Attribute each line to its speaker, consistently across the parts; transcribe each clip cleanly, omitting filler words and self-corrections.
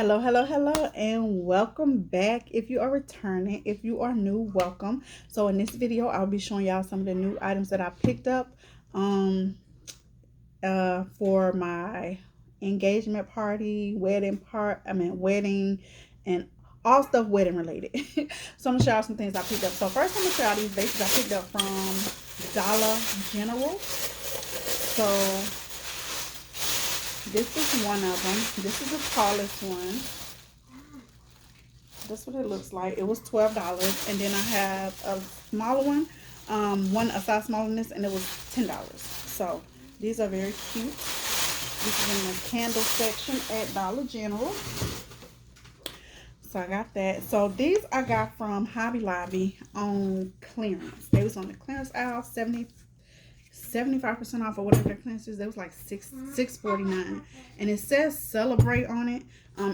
Speaker 1: Hello, and welcome back. If you are returning, if you are new, welcome. So in this video, I'll be showing y'all some of the new items that I picked up for my engagement party, wedding, and all stuff wedding related. So I'm gonna show y'all some things I picked up. So first, I'm gonna show y'all these vases I picked up from Dollar General. So this is one of them. This is the tallest one. That's what it looks like. It was $12, and then I have a smaller one, one a size smaller than this, and it was $10. So these are very cute. This is in the candle section at Dollar General. So I got that. So these I got from Hobby Lobby on clearance. They was on the clearance aisle, 75% off or whatever the clearance is. They was like $6.49, and it says celebrate on it.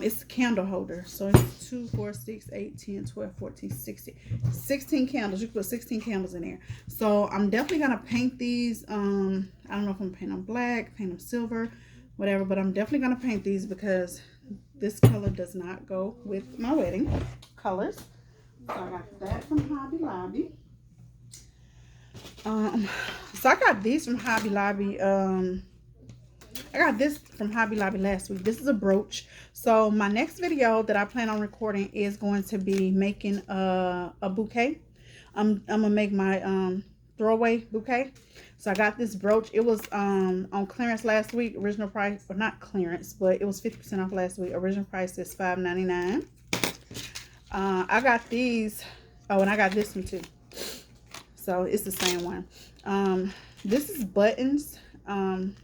Speaker 1: It's a candle holder, so it's 2, 4, 6, 8, 10, 12, 14, 16 candles. You can put 16 candles in there. So I'm definitely gonna paint these. I don't know if I'm gonna paint them black, paint them silver, whatever, but I'm definitely gonna paint these because this color does not go with my wedding colors. So I got that from Hobby Lobby. So I got these from Hobby Lobby. I got this from Hobby Lobby last week. This is a brooch. So my next video that I plan on recording is going to be making a bouquet. I'm gonna make my throwaway bouquet. So I got this brooch. It was on clearance last week. Original price, or not clearance, but it was 50% off last week. Original price is $5.99. I got these. Oh, and I got this one too. So it's the same one. This is buttons. I'm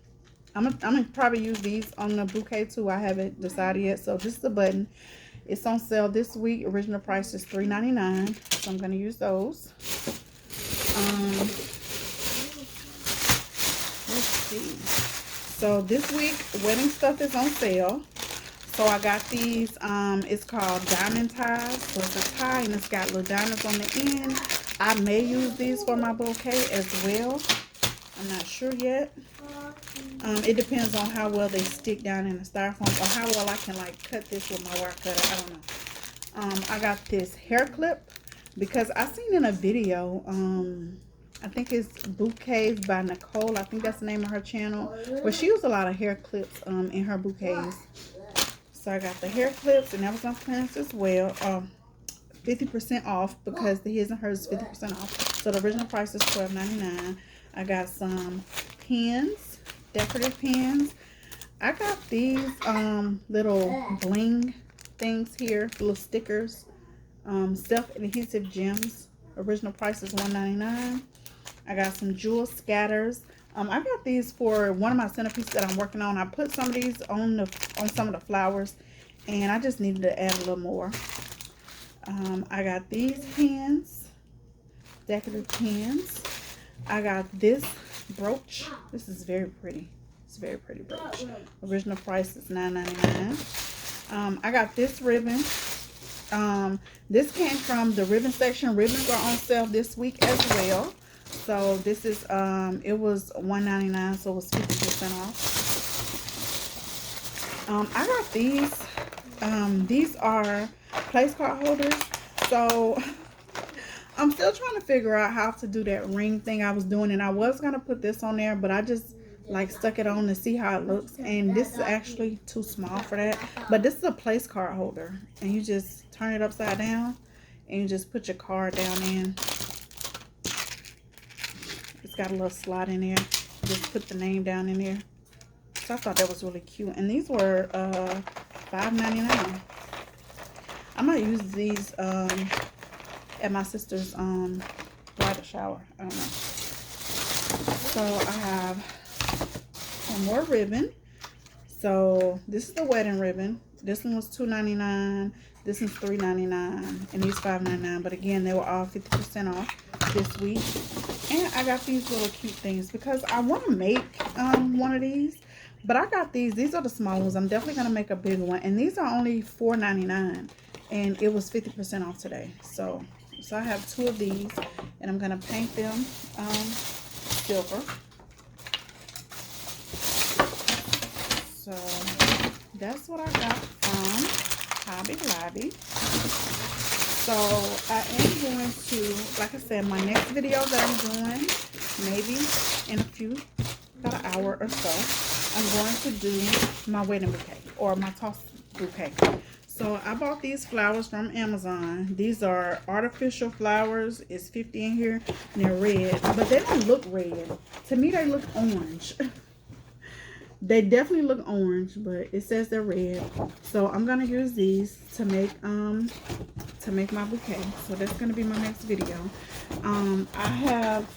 Speaker 1: gonna probably use these on the bouquet too. I haven't decided yet. So this is a button. It's on sale this week. Original price is $3.99. So I'm gonna use those. Let's see. So this week, wedding stuff is on sale. So I got these. It's called diamond ties. So it's a tie and it's got little diamonds on the end. I may use these for my bouquet as well. I'm not sure yet. It depends on how well they stick down in the styrofoam or how well I can like cut this with my wire cutter. I don't know. I got this hair clip because I seen in a video, I think it's Bouquets by Nicole. I think that's the name of her channel, where she used a lot of hair clips in her bouquets. So I got the hair clips, and that was on clearance as well. 50% off because the his and hers is 50% off. So the original price is $12.99. I got some pins, decorative pins. I got these little bling things here, little stickers, self-adhesive gems. Original price is $1.99. I got some jewel scatters. I got these for one of my centerpieces that I'm working on. I put some of these on some of the flowers, and I just needed to add a little more. I got these pins, decorative pins. I got this brooch. This is very pretty. It's a very pretty brooch. Original price is $9.99. I got this ribbon. This came from the ribbon section. Ribbons are on sale this week as well. So this is it was $1.99, so it was 50% off. I got these. These are place card holders. So I'm still trying to figure out how to do that ring thing I was doing, and I was gonna put this on there, but I just like stuck it on to see how it looks, and this is actually too small for that. But this is a place card holder, and you just turn it upside down and you just put your card down in. It's got a little slot in there. Just put the name down in there. So I thought that was really cute, and these were $5.99. I might use these at my sister's bridal shower. I don't know. So I have some more ribbon. So this is the wedding ribbon. This one was $2.99. This one's $3.99, and these $5.99. But again, they were all 50% off this week. And I got these little cute things because I want to make one of these. But I got these. These are the small ones. I'm definitely going to make a bigger one. And these are only $4.99. And it was 50% off today. So I have two of these. And I'm going to paint them silver. So that's what I got from Hobby Lobby. So I am going to, like I said, my next video that I'm doing, maybe in a few, about an hour or so, I'm going to do my wedding bouquet or my toss bouquet. So I bought these flowers from Amazon. These are artificial flowers. It's 50 in here and they're red, but they don't look red. To me, they look orange. They definitely look orange, but it says they're red. So I'm gonna use these to make my bouquet. So that's gonna be my next video. I have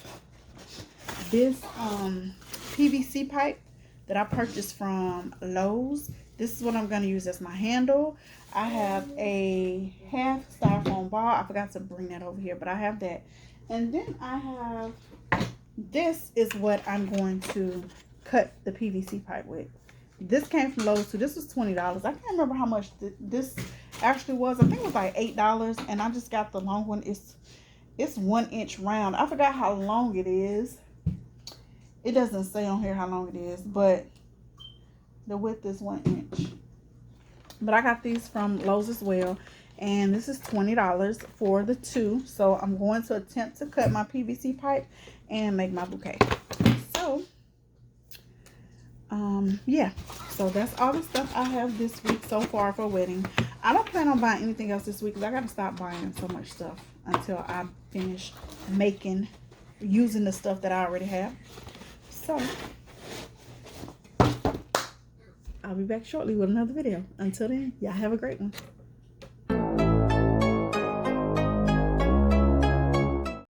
Speaker 1: this PVC pipe that I purchased from Lowe's. This is what I'm gonna use as my handle. I have a half styrofoam ball. I forgot to bring that over here, but I have that. And then I have, this is what I'm going to cut the PVC pipe with. This came from Lowe's too. This was $20. I can't remember how much this actually was. I think it was like $8, and I just got the long one. It's 1 inch round. I forgot how long it is. It doesn't say on here how long it is, but the width is 1 inch. But I got these from Lowe's as well, and this is $20 for the two. So I'm going to attempt to cut my PVC pipe and make my bouquet. So yeah, so that's all the stuff I have this week so far for wedding. I don't plan on buying anything else this week because I gotta stop buying so much stuff until I finish using the stuff that I already have. So I'll be back shortly with another video. Until then, y'all have a great one.